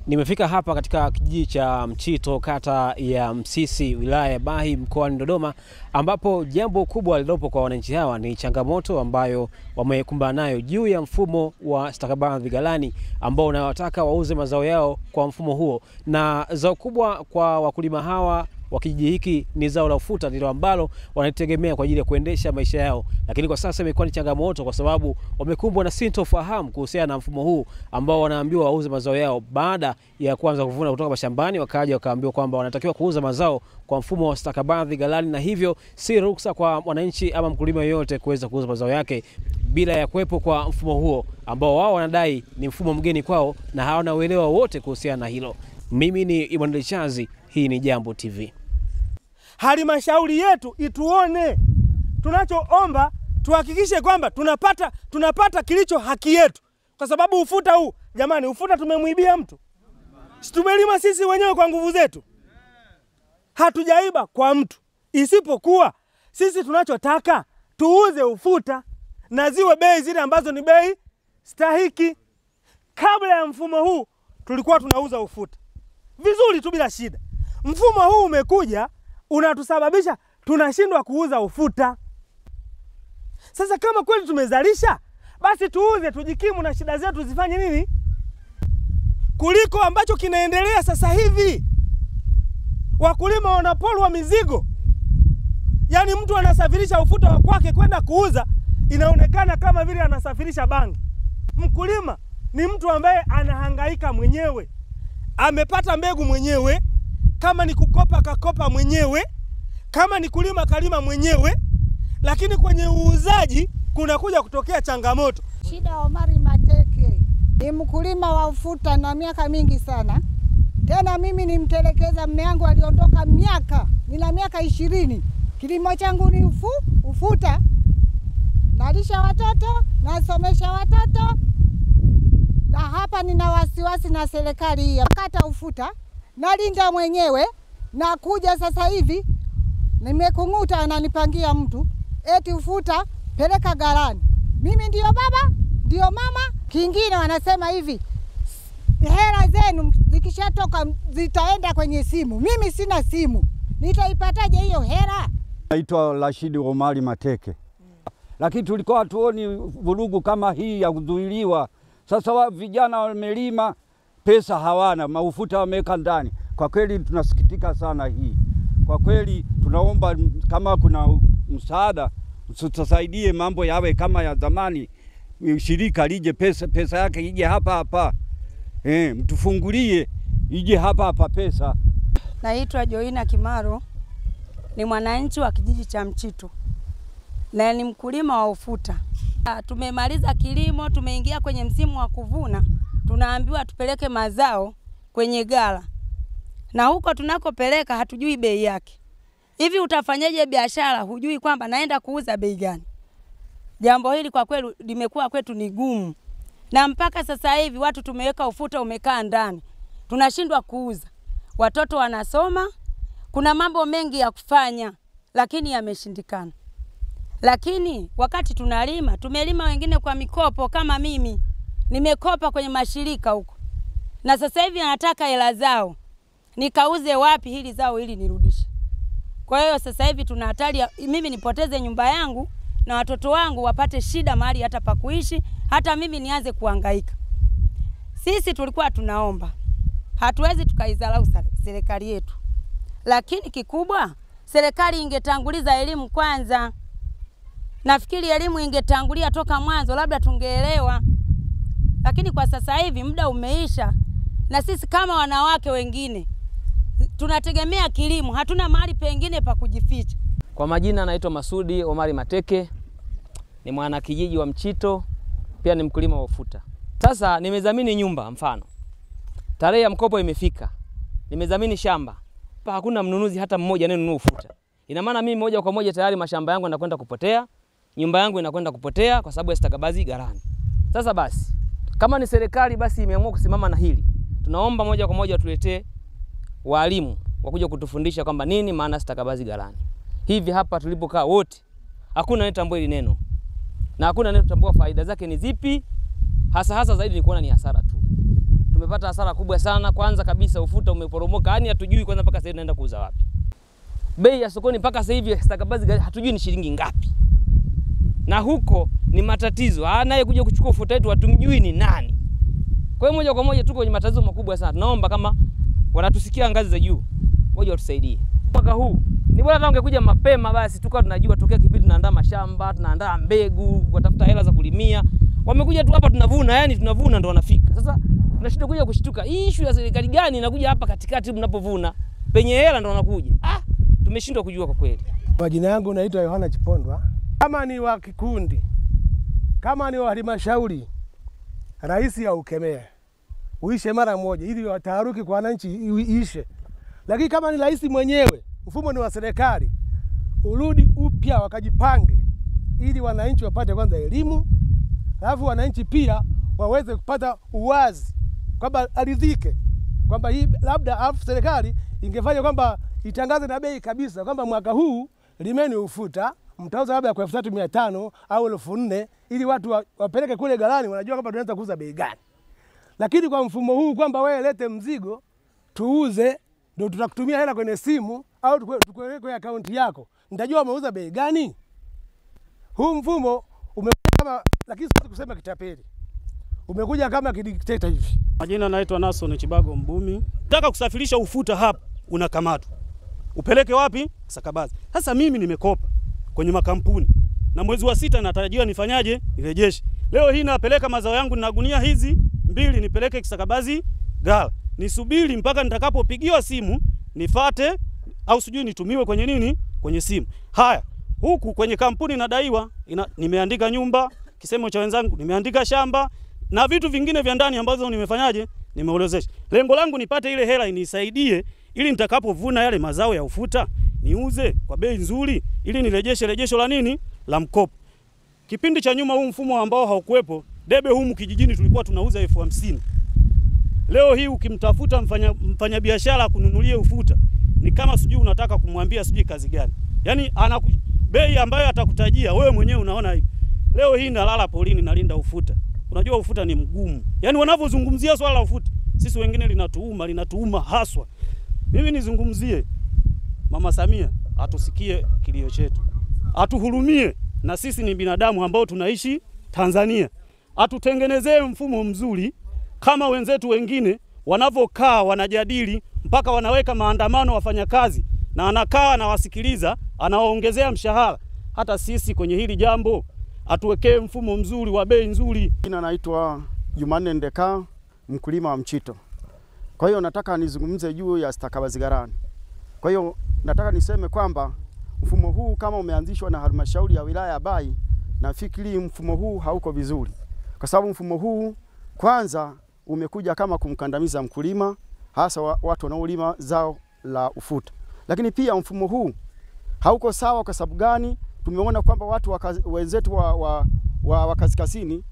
Nimefika hapa katika kijiji cha Mchito, kata ya Msisi, wilaya ya Bahi, mkoani Dodoma, ambapo jambo kubwa lilopo kwa wananchi hawa ni changamoto ambayo wamekumbana nayo juu ya mfumo wa stakabadhi ghalani ambao unawataka wauze mazao yao kwa mfumo huo. Na zao kubwa kwa wakulima hawa wa kijiji hiki ni zao la ufuta, ndilo ambalo wanategemea kwa ajili ya kuendesha maisha yao. Lakini kwa sasa imekuwa ni changamoto kwa sababu wamekumbwa na sintofahamu kuhusiana na mfumo huu ambao wanaambiwa wauze mazao yao baada ya kuanza kuvuna kutoka mashambani, wakaja wakaambiwa kwamba wanatakiwa kuuza mazao kwa mfumo wa stakabadhi ghalani, na hivyo si ruksa kwa wananchi ama mkulima yoyote kuweza kuuza mazao yake bila ya kuwepo kwa mfumo huo ambao wao wanadai ni mfumo mgeni kwao na hawana uelewa wote kuhusiana na hilo. Mimi ni Emmanuel Chazi, hii ni Jambo TV. Halmashauri yetu ituone. Tunachoomba tuhakikishe kwamba tunapata kilicho haki yetu. Kwa sababu ufuta huu, jamani, ufuta tumemuibia mtu. Tumelima sisi wenyewe kwa nguvu zetu. Hatujaiba kwa mtu. Isipokuwa sisi tunachotaka tuuze ufuta na ziwe bei zile ambazo ni bei stahiki. Kabla ya mfumo huu tulikuwa tunauza ufuta vizuri tu bila shida. Mfumo huu umekuja unatusababisha tunashindwa kuuza ufuta. Sasa kama kweli tumezalisha, basi tuuze, tujikimu na shida zetu zifanye nini? Kuliko ambacho kinaendelea sasa hivi. Wakulima wanapolwa mizigo. Yaani mtu anasafirisha ufuta wa kwake kwenda kuuza, inaonekana kama vile anasafirisha bangi. Mkulima ni mtu ambaye anahangaika mwenyewe. Amepata mbegu mwenyewe, kama ni kukopa kakopa mwenyewe, kama ni kulima kalima mwenyewe, lakini kwenye uuzaji kuna kuja kutokea changamoto. Shida Omari Mateke ni mkulima wa ufuta na miaka mingi sana. Tena mimi ni mtelekeza, mume wangu aliondoka nina miaka 20. Kilimo changu ni ufuta. Nalisha watoto, nasomesha watoto. Na hapa nina wasiwasi na serikali hii. Kata ufuta, nalinda mwenyewe, na kuja sasa hivi nimekunguta ananipangia mtu eti ufuta peleka ghalani. Mimi ndio baba, ndio mama. Kingine wanasema hivi, hela zenu zikishatoka zitaenda kwenye simu. Mimi sina simu, nitaipataje hiyo hela? Naitwa Rashidi Omari Mateke. Lakini tulikuwa hatuoni vurugu kama hii ya kuzuiliwa. Sasa vijana wamelima, pesa hawana, maufuta wameweka ndani. Kwa kweli tunasikitika sana hii. Kwa kweli tunaomba kama kuna msaada, tusaidie mambo yawe kama ya zamani. Shirika lije pesa yake ije hapa. Mtufungulie ije hapa pesa. Naitwa Joina Kimaro. Ni mwananchi wa kijiji cha Mchito. Na ni mkulima wa ufuta. Tumemaliza kilimo, tumeingia kwenye msimu wa kuvuna. Tunaambiwa tupeleke mazao kwenye ghala. Na huko tunakopeleka hatujui bei yake. Hivi utafanyaje biashara hujui kwamba naenda kuuza bei gani? Jambo hili kwa kweli limekuwa kwetu ni gumu. Na mpaka sasa hivi watu tumeweka ufuta umekaa ndani. Tunashindwa kuuza. Watoto wanasoma, kuna mambo mengi ya kufanya lakini yameshindikana. Lakini wakati tunalima, tumelima wengine kwa mikopo kama mimi. Nimekopa kwenye mashirika huko. Na sasa hivi anataka hela zao. Nikauze wapi hili zao ili nirudishe? Kwa hiyo sasa hivi tuna hatari mimi nipoteze nyumba yangu na watoto wangu wapate shida mahali hata pa kuishi, hata mimi nianze kuhangaika. Sisi tulikuwa tunaomba. Hatuwezi tukaidharau serikali yetu. Lakini kikubwa serikali ingetanguliza elimu kwanza. Nafikiri elimu ingetangulia toka mwanzo, labda tungeelewa. Lakini kwa sasa hivi muda umeisha, na sisi kama wanawake wengine tunategemea kilimo, hatuna mahali pengine pa kujificha. Kwa majina naitwa Masudi Omari Mateke, ni mwana kijiji wa Mchito, pia ni mkulima wa ufuta. Sasa nimezamini nyumba mfano. Tarehe ya mkopo imefika. Nimezamini shamba. Hakuna mnunuzi hata mmoja anayenunua ufuta. Ina maana mimi moja kwa moja tayari mashamba yangu yanakwenda kupotea, nyumba yangu inakwenda kupotea kwa sababu ya stakabadhi ghalani. Sasa basi, kama ni serikali basi imeamua kusimama na hili, tunaomba moja kwa moja tuletee walimu wakuja kutufundisha kwamba nini maana stakabadhi ghalani. Hivi hapa tulipokaa wote hakuna anayetambua hili neno. Na hakuna anayetambua faida zake ni zipi. Hasa zaidi ni kuona ni hasara tu. tumepata hasara kubwa sana. Kwanza kabisa ufuta umeporomoka, yani hatujui kwanza mpaka sasa naenda kuuza wapi. Bei ya sokoni mpaka sasa hivi stakabadhi hatujui ni shilingi ngapi. Na huko ni matatizo. Anaye kuja kuchukua ufuta wetu hatumjui ni nani. Kwa hiyo moja kwa moja tuko kwenye matatizo makubwa sana. Tunaomba kama wanatusikia ngazi za juu, waje watusaidie. Mwaka huu ni bora hata ungekuja mapema basi tukao tunajua tokea kipindi tunaandaa mashamba, tunaandaa mbegu, kutafuta hela za kulimia. Wamekuja tu hapa tunavuna, yani tunavuna ndo wanafika. Sasa tunashindwa kuja kushtuka. Hii issue ya serikali gani inakuja hapa katikati mnapovuna? Penye hela ndo wanakuja. Tumeshindwa kujua kwa kweli. Majina yangu naitwa Yohana Chipondwa. Kama ni wa kikundi, kama ni wa halmashauri, rais aukemee. Uishe mara moja ili taharuki kwa wananchi iishe. Lakini kama ni rais mwenyewe, mfumo ni wa serikali, urudi upya wakajipange ili wananchi wapate kwanza elimu, alafu wananchi pia waweze kupata uwazi kwamba aridhike kwamba hii labda alafu serikali ingefanya kwamba itangaze na bei kabisa kwamba mwaka huu limeni ufuta mtauza labda kwa 3500 au 4000 ili watu wapeleke kule galani, wanajua kwamba tunaweza kuuza bei gani. Lakini kwa mfumo huu kwamba wewe lete mzigo tuuze, ndio tutakutumia hela kwenye simu au tukuweke kwenye akaunti yako, nitajua umeuza bei gani. Huu mfumo umekuja kama, lakini sisi kusema kitapeli, umekuja kama kidikteta hivi. Majina naitwa Nason Chibago Mbumi. Nataka kusafirisha ufuta hapa, unakamatwa. Upeleke wapi? Stakabadhi. Sasa mimi nimekopa kwenye makampuni na mwezi wa 6 natarajiwa nifanyaje? Nirejeshe. Leo hii napeleka mazao yangu na gunia hizi 2 nipeleke stakabadhi ghala. Nisubiri mpaka nitakapopigiwa simu nifate au sijui nitumiwe kwenye nini? Kwenye simu. Haya, huku kwenye kampuni nadaiwa nimeandika nyumba, kisemo cha wenzangu, nimeandika shamba na vitu vingine vya ndani ambazo nimefanyaje? Nimeolezesha. Lengo langu nipate ile hela inisaidie ili nitakapovuna yale mazao ya ufuta niuze kwa bei nzuri ili nirejeshe rejesho la nini? La mkopo. Kipindi cha nyuma huu mfumo ambao haukuwepo, debe humu kijijini tulikuwa tunauza 50,000. Leo hii ukimtafuta mfanya biashara kununulia ufuta ni kama sijui unataka kumwambia sijui kazi gani. Yaani bei ambayo atakutajia wewe mwenyewe unaona hivi. Leo hii nalala polini nalinda ufuta. Unajua ufuta ni mgumu. Yaani wanavyozungumzia swala la ufuta, sisi wengine linatuuma haswa. Mimi nizungumzie Mama Samia atusikie kilio chetu. Atuhurumie, na sisi ni binadamu ambao tunaishi Tanzania. Atutengenezee mfumo mzuri kama wenzetu wengine wanavyokaa wanajadili mpaka wanaweka maandamano wafanyakazi na anakaa na wasikiliza, anawaongezea mshahara. Hata sisi kwenye hili jambo atuwekee mfumo mzuri wa bei nzuri. Jina naitwa Jumanne Ndeka, mkulima wa Mchito. Kwa hiyo nataka nizungumze juu ya stakabadhi ghalani. Kwa hiyo nataka niseme kwamba mfumo huu kama umeanzishwa na halmashauri ya wilaya ya Bahi, nafikiri mfumo huu hauko vizuri. Kwa sababu mfumo huu kwanza umekuja kama kumkandamiza mkulima, hasa watu wanaolima zao la ufuta. Lakini pia mfumo huu hauko sawa. Kwa sababu gani? Tumeona kwamba watu wenzetu wa kaskazini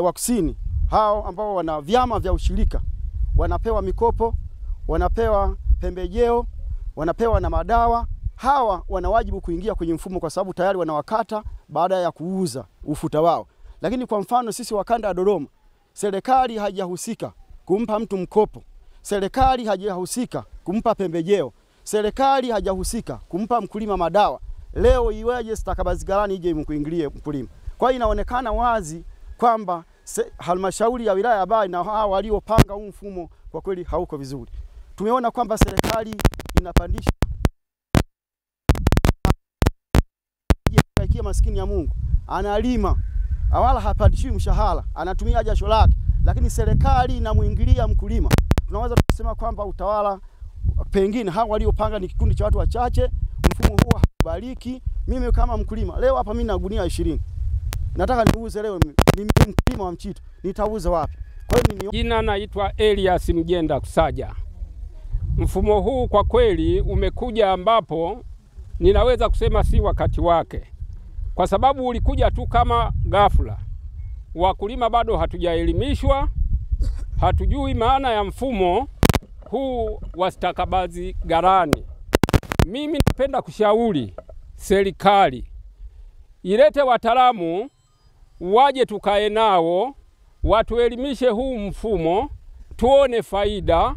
wa kusini, hao ambao wana vyama vya ushirika, wanapewa mikopo, wanapewa pembejeo, wanapewa na madawa. Hawa wana wajibu kuingia kwenye mfumo kwa sababu tayari wanawakata baada ya kuuza ufuta wao. Lakini kwa mfano sisi wa kanda ya Dodoma, serikali haijahusika kumpa mtu mkopo, serikali haijahusika kumpa pembejeo, serikali haijahusika kumpa mkulima madawa. Leo iweje stakabadhi ghalani ije imkuingilie mkulima? Kwa hiyo inaonekana wazi kwamba halmashauri ya wilaya ya Bahi na hao waliopanga huu mfumo kwa kweli hauko vizuri. Tumeona kwamba serikali inapandisha kia maskini ya Mungu, analima wala hapandishiwi mshahara, anatumia jasho lake, lakini serikali inamuingilia mkulima. Tunaweza kusema kwamba utawala pengine hao waliopanga ni kikundi cha watu wachache. Mfumo huu haubariki. Mimi kama mkulima leo hapa mimi na gunia 20. Nataka niuze leo, ni mkulima wa Mchito, nitauza wapi? Kwa hiyo jina naitwa Elias Mjenda Kusaja. Mfumo huu kwa kweli umekuja ambapo ninaweza kusema si wakati wake, kwa sababu ulikuja tu kama ghafla. Wakulima bado hatujaelimishwa, hatujui maana ya mfumo huu wa stakabadhi ghalani. Mimi napenda kushauri serikali ilete wataalamu waje tukae nao, watuelimishe huu mfumo tuone faida,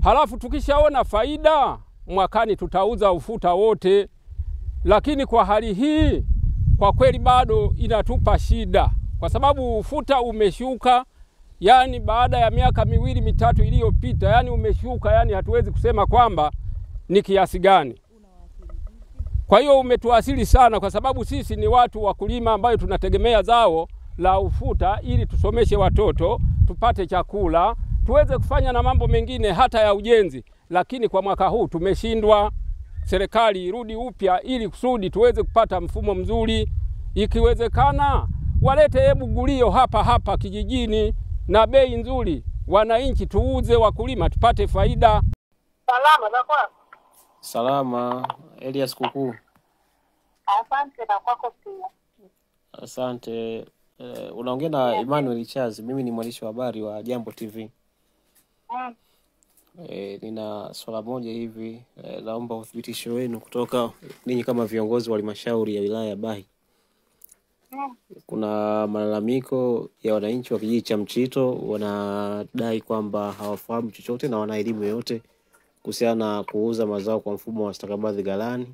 halafu tukishaona faida mwakani tutauza ufuta wote. Lakini kwa hali hii kwa kweli bado inatupa shida, kwa sababu ufuta umeshuka, yani baada ya miaka 2 mitatu iliyopita, yani umeshuka, yani hatuwezi kusema kwamba ni kiasi gani. Kwa hiyo umetuasili sana, kwa sababu sisi ni watu wakulima ambayo tunategemea zao la ufuta ili tusomeshe watoto, tupate chakula, tuweze kufanya na mambo mengine hata ya ujenzi. Lakini kwa mwaka huu tumeshindwa. Serikali irudi upya ili kusudi tuweze kupata mfumo mzuri. Ikiwezekana walete gulio hapa kijijini na bei nzuri, wananchi tuuze, wakulima tupate faida. Salama za kwako? Salama. Elias Kuku. Asante na kwako pia. Asante. Unaongea na Emmanuel Chazi. Mimi ni mwandishi wa habari wa Jambo TV. Nina swala moja hivi, naomba uthibitisho wenu kutoka ninyi kama viongozi wa halmashauri ya wilaya ya Bahi. Kuna malalamiko ya wananchi wa kijiji cha Mchito, wanadai kwamba hawafahamu chochote na wana elimu yote kuhusiana na kuuza mazao kwa mfumo wa stakabadhi ghalani.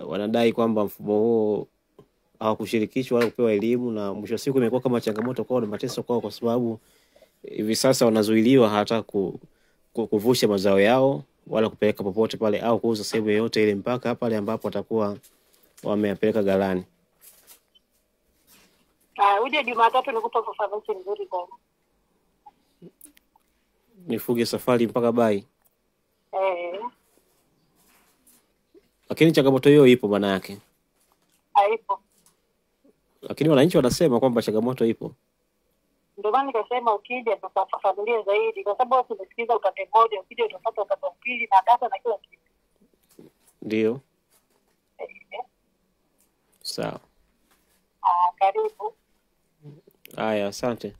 Wanadai kwamba mfumo huo hawakushirikishwa wala kupewa elimu, na mwisho wa siku imekuwa kama changamoto kwao na mateso kwao, kwa sababu hivi sasa wanazuiliwa hata kuvusha mazao yao wala kupeleka popote pale au kuuza sehemu yoyote ile mpaka pale ambapo watakuwa wameyapeleka ghalani. Uje Jumatatu nikupa ufafanuzi mzuri sana. Nifuge safari mpaka Bahi. Lakini changamoto hiyo ipo maana yake. Haipo. Lakini wananchi wanasema kwamba changamoto ipo. Ndio maana nikasema ukija tutafafanulia zaidi, kwa sababu tumesikiza upande mmoja, ukija utapata upande wa pili na data na kila kitu. Ndio. Sawa. Karibu. Haya, asante.